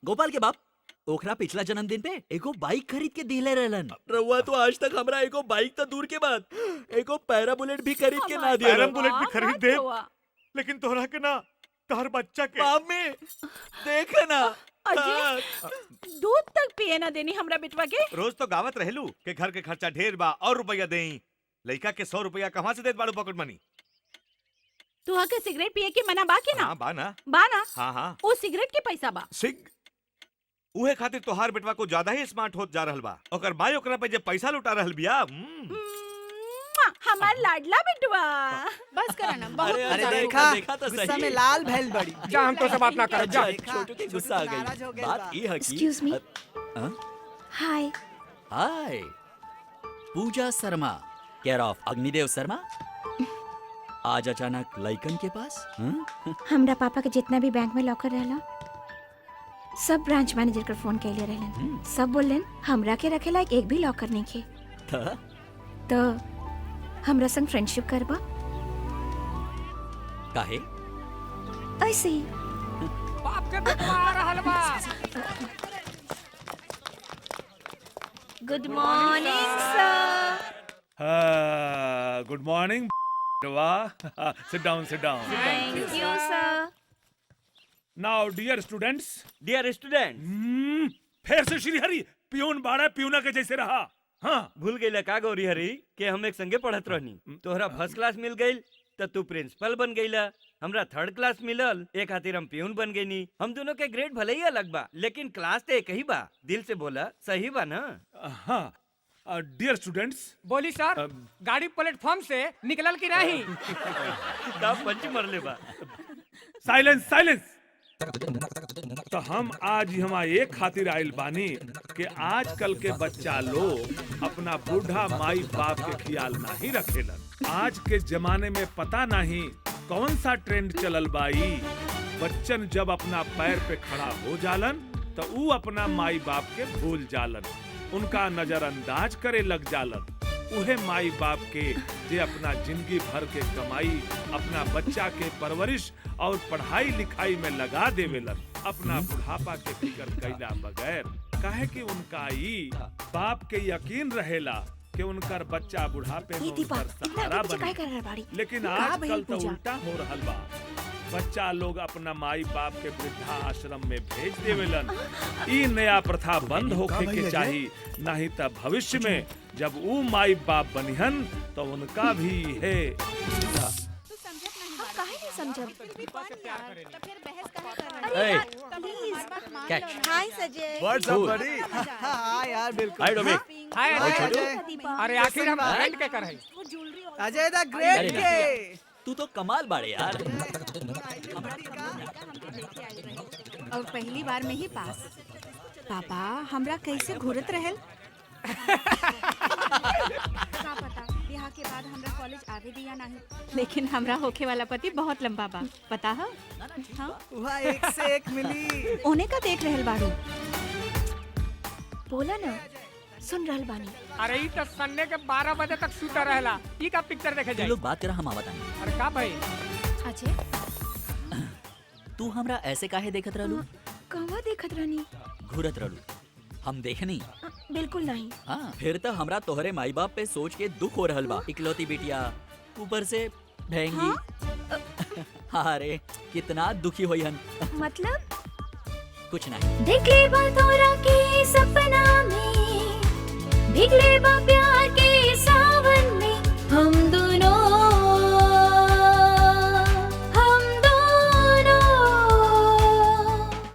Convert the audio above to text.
गोपाल के बाप ओकरा पिछला जन्मदिन पे एगो बाइक खरीद के दिले रहलन। रउआ तो आज तक हमरा एगो बाइक तो दूर के बाद एगो पैरा बुलेट भी खरीद के ना दिया। पैरम बुलेट भी खरीद दे, लेकिन तोहरा के ना तोहर बच्चा के। मम्मी देख ना अजय, दूध तक पिए ना देनी हमरा बेटवा के। रोज तो गावत रहलू के घर के खर्चा ढेर बा और रुपया देई, लइका के 100 रुपया कहाँ से देत बाड़ू पॉकेट मनी? तू के सिगरेट पिए के मना बा के ना? हाँ बा ना। बा ना? हाँ वो सिगरेट के पैसा बा। सिग उहे खातिर तोहार बेटवा को ज्यादा ही स्मार्ट होत जा रहल बा। ओकर माई ओकरा पे जे पैसा लुटा रहल बिया। हमार लाडला बेटवा। बस करा ना, बहुत अरे देखा तो गुस्सा सही। में लाल भैल बड़ी। जा हम तो से बात ना कर। जा छोटू के गुस्सा आ गई। बात ये है कि Excuse me? Hi. Hi, Pooja Sharma care of Agnidev Sharma. आज अचानक लइकन के पास? हमरा पापा के जितना भी बैंक में लॉकर रहला सब ब्रांच मैनेजर कर फोन कैले रहलन। सब बोलन हमरा के रखे लायक एक भी लॉकर नहीं खे। तो हमरा संग फ्रेंडशिप करबा? काहे? ऐसे ही। बाप के बेटवा आ रहल बा। Good morning sir. Good morning. Sit down, sit down. Thank you sir. Now, dear students, dear student, फिर से श्री हरि पियून बाड़ा पियूना के जैसे रहा। हाँ, भूल गई का गौरी हरी के हम एक संगे पढ़त रहनी। तोहरा फर्स्ट क्लास मिल गई तो तू प्रिंसिपल बन गईला, हमरा थर्ड क्लास मिलल एक खातिर हम पियून बन गईनी। हम दोनों के ग्रेड भले ही अलग बा लेकिन क्लास तो एक ही बा। दिल से बोला सही बा ना? हाँ। डियर स्टूडेंट्स, बोली सर, गाड़ी प्लेटफॉर्म से निकलल की नहीं? का पंच मरले बा। Silence silence. तो हम आज यहाँ एक खातिर आइल बानी कि आजकल के बच्चा लोग अपना बूढ़ा माई बाप के ख्याल नहीं रखेलन। आज के जमाने में पता नहीं कौन सा ट्रेंड चलल बाई। बच्चन जब अपना पैर पे खड़ा हो जालन तो ऊ अपना माई बाप के भूल जालन, उनका नजरअंदाज करे लग जालन। उहे माई बाप के जे अपना जिंदगी भर के कमाई अपना बच्चा के परवरिश और पढ़ाई लिखाई में लगा देवेलन, अपना बुढ़ापा के फिक्र कैला बगैर। काहे कि उनका ई बाप के यकीन रहेला कि उनकर बच्चा बुढ़ापे में उनकर सहारा बने। लेकिन आजकल तो उल्टा हो रहल बा। बच्चा लोग अपना माई बाप के वृद्धा आश्रम में भेज देवेलन। ई नया प्रथा बंद होके के चाहिए, नहीं तो भविष्य में जब वो माई बाप बनिहन तो उनका भी है। हाय सजय। व्हाट्स अप बड़ी? हाँ यार बिल्कुल। हाय डोमिक। हाय अजय। अरे आखिर हम फ्रेंड के करे। अजय द ग्रेट के। तू तो कमाल बाड़े यार। और पहली बार में ही पास। पापा हमरा कैसे घूरत रहल? का पता बिहार के बाद हमरा कॉलेज आगे दिया नहीं, लेकिन हमरा होखे वाला पति बहुत लंबा बा, पता है? हाँ? वहाँ एक से एक मिली। ओने का देख रहल बाड़ू? बोला ना, सुन रहल बानी। अरे ई तो संडे के 12 बजे तक सूता रहला। ई का पिक्चर देखे तू जाई? लोग बात करा, हम आवत आनी। अरे का भाई? अजय तू हमरा ऐसे काहे देखत रहलू? कहवा देखत रहनी? घूरत रहलू, हम देखनी। बिल्कुल नहीं। हाँ, फिर तो हमरा तोहरे माई बाप पे सोच के दुख हो रहल बा। इकलौती बिटिया, ऊपर से ढेंगी। हाँ रे, कितना दुखी होई हन। मतलब? कुछ नहीं। देख ले बा तोरा के सपना में, भीग ले बा